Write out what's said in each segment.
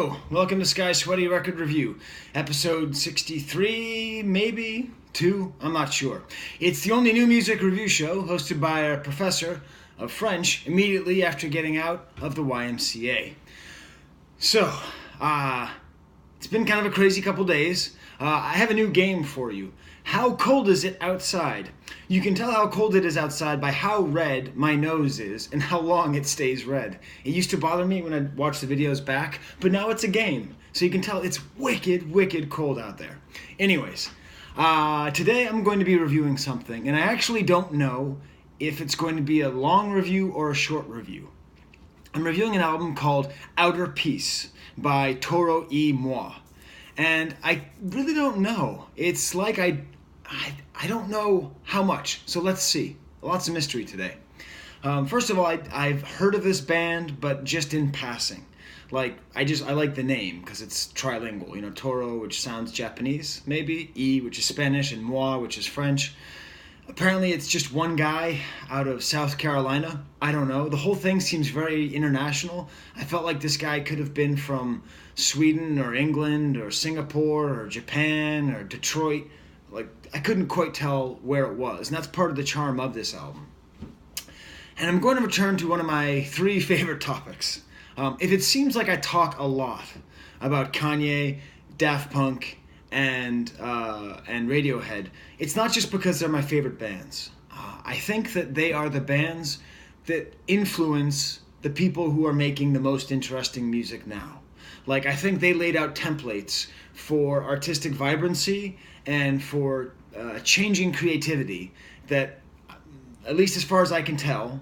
Hello, welcome to Sky Sweaty Record Review, episode 63, maybe 2, I'm not sure. It's the only new music review show hosted by a professor of French immediately after getting out of the YMCA. So, it's been kind of a crazy couple days. I have a new game for you. How cold is it outside? You can tell how cold it is outside by how red my nose is and how long it stays red. It used to bother me when I watched the videos back, but now it's a game. So you can tell it's wicked cold out there. Anyways, today I'm going to be reviewing something, and I actually don't know if it's going to be a long review or a short review. I'm reviewing an album called Outer Peace by Toro y Moi. And I really don't know. It's like I don't know how much. So let's see. Lots of mystery today. First of all, I've heard of this band, but just in passing. Like, I like the name because it's trilingual. You know, Toro, which sounds Japanese, maybe. Y, which is Spanish, and Moi, which is French. Apparently, it's just one guy out of South Carolina. I don't know. The whole thing seems very international. I felt like this guy could have been from Sweden or England or Singapore or Japan or Detroit. Like, I couldn't quite tell where it was. And that's part of the charm of this album. And I'm going to return to one of my 3 favorite topics. If it seems like I talk a lot about Kanye, Daft Punk, and Radiohead, it's not just because they're my favorite bands. I think that they are the bands that influence the people who are making the most interesting music now. Like, I think they laid out templates for artistic vibrancy and for changing creativity that, at least as far as I can tell,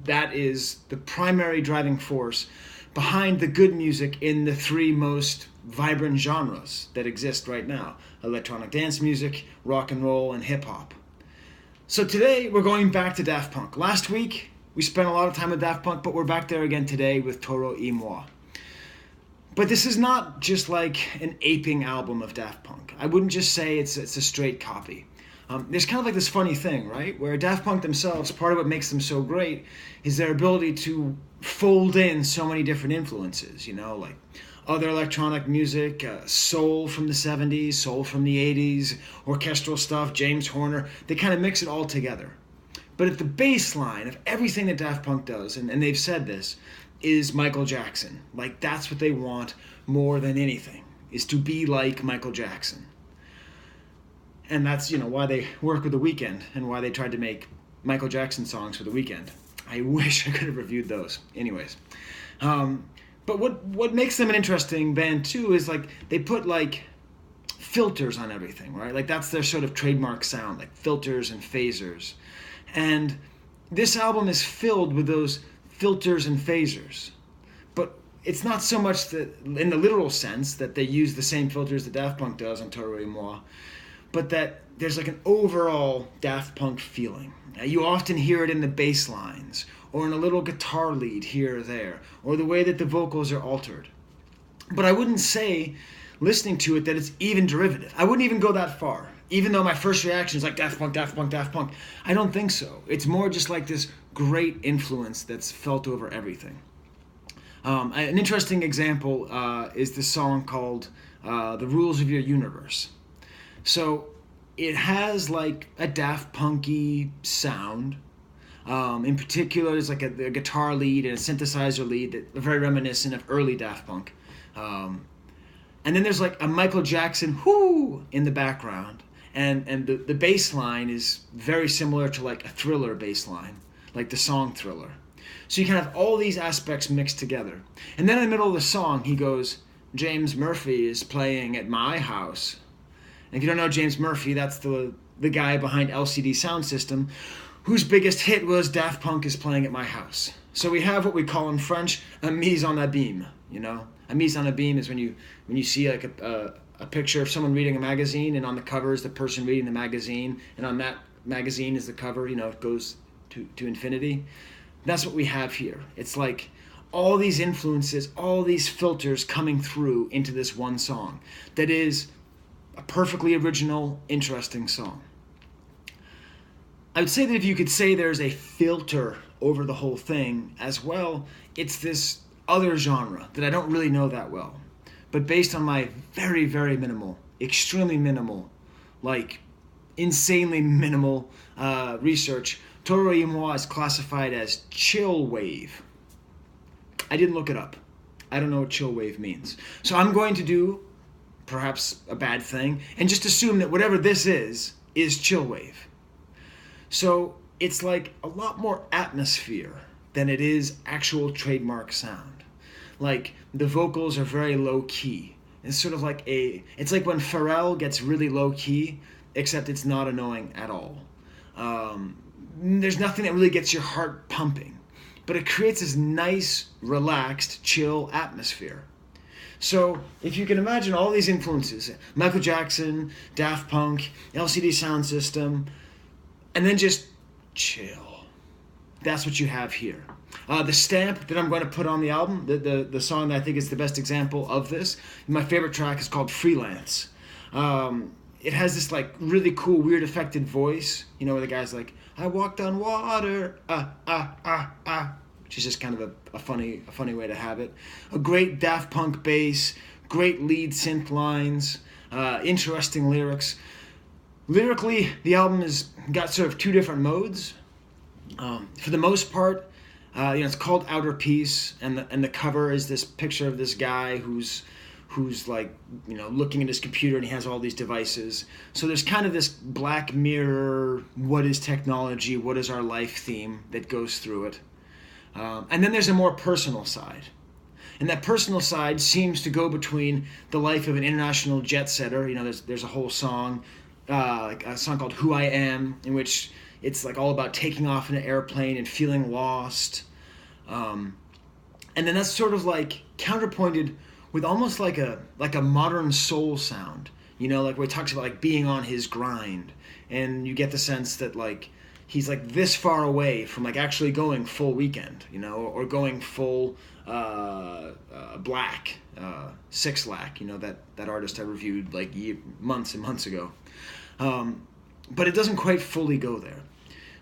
that is the primary driving force behind the good music in the 3 most vibrant genres that exist right now: electronic dance music, rock and roll, and hip-hop. So today we're going back to Daft Punk. Last week we spent a lot of time with Daft Punk, but we're back there again today with Toro y Moi. But this is not just like an aping album of Daft Punk. I wouldn't just say it's a straight copy. There's kind of like this funny thing, right? Where Daft Punk themselves, part of what makes them so great is their ability to fold in so many different influences, you know, like other electronic music, soul from the 70s, soul from the 80s, orchestral stuff, James Horner. They kind of mix it all together. But at the baseline of everything that Daft Punk does, and they've said this, is Michael Jackson. Like, that's what they want more than anything, is to be like Michael Jackson. And that's, you know, why they work with The Weeknd and why they tried to make Michael Jackson songs for The Weeknd. I wish I could have reviewed those. Anyways. But what makes them an interesting band, too, is, like, they put, like, filters on everything, right? Like, that's their sort of trademark sound, like filters and phasers. And this album is filled with those filters and phasers. But it's not so much that, in the literal sense, that they use the same filters that Daft Punk does on Toro y Moi, but that there's like an overall Daft Punk feeling. You often hear it in the bass lines, or in a little guitar lead here or there, or the way that the vocals are altered. But I wouldn't say, listening to it, that it's even derivative. I wouldn't even go that far. Even though my first reaction is like Daft Punk, Daft Punk, Daft Punk. I don't think so. It's more just like this great influence that's felt over everything. An interesting example is this song called The Rules of Your Universe. So it has like a Daft Punk-y sound. In particular, there's like a guitar lead and a synthesizer lead that are very reminiscent of early Daft Punk. And then there's like a Michael Jackson whoo in the background. And the bass line is very similar to like a Thriller bass line, like the song Thriller. So you can have all these aspects mixed together. And then in the middle of the song, he goes, James Murphy is playing at my house. And if you don't know James Murphy, that's the guy behind LCD Sound System, whose biggest hit was Daft Punk is playing at my house. So we have what we call in French a mise en abîme, you know? A mise en abîme is when you see like a picture of someone reading a magazine, and on the cover is the person reading the magazine, and on that magazine is the cover, you know, it goes to infinity. That's what we have here. It's like all these influences, all these filters coming through into this one song that is a perfectly original, interesting song. I would say that if you could say there's a filter over the whole thing as well, it's this other genre that I don't really know that well. But based on my very, very minimal, extremely minimal, like insanely minimal research, Toro y Moi is classified as chill wave. I didn't look it up. I don't know what chill wave means. So I'm going to do perhaps a bad thing and just assume that whatever this is chill wave. So it's like a lot more atmosphere than it is actual trademark sound. Like the vocals are very low key. It's sort of like it's like when Pharrell gets really low key, except it's not annoying at all. There's nothing that really gets your heart pumping, but it creates this nice, relaxed, chill atmosphere. So if you can imagine all these influences, Michael Jackson, Daft Punk, LCD Sound System, and then just chill. That's what you have here. The stamp that I'm going to put on the album, the song that I think is the best example of this, my favorite track is called Freelance. It has this like really cool, weird affected voice, you know, where the guy's like, I walked on water, which is just kind of a funny way to have it. A great Daft Punk bass, great lead synth lines, interesting lyrics. Lyrically, the album has got sort of two different modes. For the most part, it's called Outer Peace, and the cover is this picture of this guy who's like, looking at his computer, and he has all these devices. So there's kind of this Black Mirror, what is technology, what is our life theme that goes through it. And then there's a more personal side. And that personal side seems to go between the life of an international jet setter. There's a whole song, like a song called Who I Am, in which it's like all about taking off in an airplane and feeling lost. And then that's sort of like counterpointed with almost like a modern soul sound, like where he talks about like being on his grind, and you get the sense that like he's like this far away from like actually going full Weekend, or going full Black, Six Lack, that artist I reviewed like months and months ago, but it doesn't quite fully go there.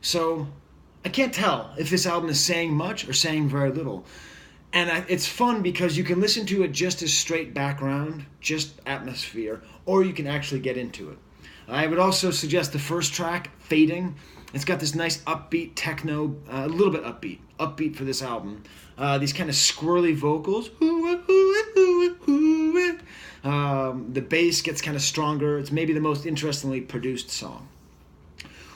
So I can't tell if this album is saying much or saying very little. And it's fun because you can listen to it just as straight background, just atmosphere, or you can actually get into it. I would also suggest the first track, Fading. It's got this nice upbeat techno, a little bit upbeat for this album. These kind of squirrely vocals. The bass gets kind of stronger. It's maybe the most interestingly produced song.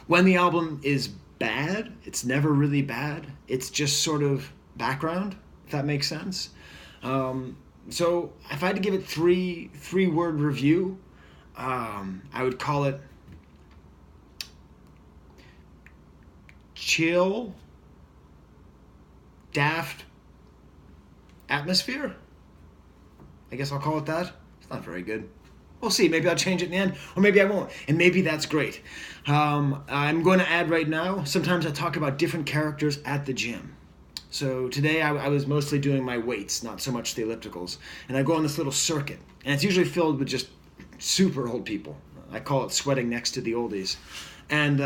When the album is bad, it's never really bad. It's just sort of background, if that makes sense. So if I had to give it three word review, I would call it chill, daft atmosphere. I guess I'll call it that. It's not very good. We'll see. Maybe I'll change it in the end, or maybe I won't. And maybe that's great. I'm going to add right now, sometimes I talk about different characters at the gym. So today I was mostly doing my weights, not so much the ellipticals. And I go on this little circuit. And it's usually filled with just super old people. I call it sweating next to the oldies. And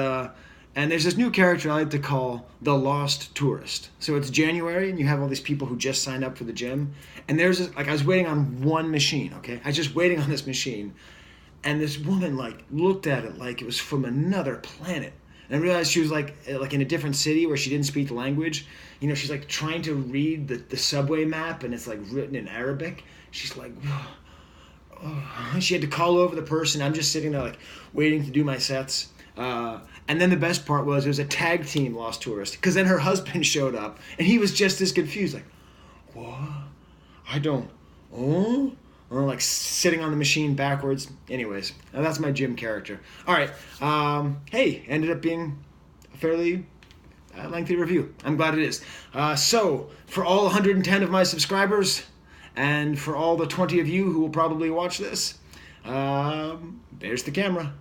there's this new character I like to call the Lost Tourist. So it's January, and you have all these people who just signed up for the gym. And there's this, like, I was waiting on one machine, okay? I was just waiting on this machine. And this woman, like, looked at it like it was from another planet. And I realized she was, like in a different city where she didn't speak the language. She's, like, trying to read the subway map, and it's, like, written in Arabic. She's like, oh. She had to call over the person. I'm just sitting there, like, waiting to do my sets. And then the best part was it was a tag team Lost Tourist, because then her husband showed up, and he was just as confused, like, what? I don't, or like sitting on the machine backwards. Anyways, that's my gym character. All right, hey, ended up being a fairly lengthy review. I'm glad it is. So for all 110 of my subscribers, and for all the 20 of you who will probably watch this, there's the camera.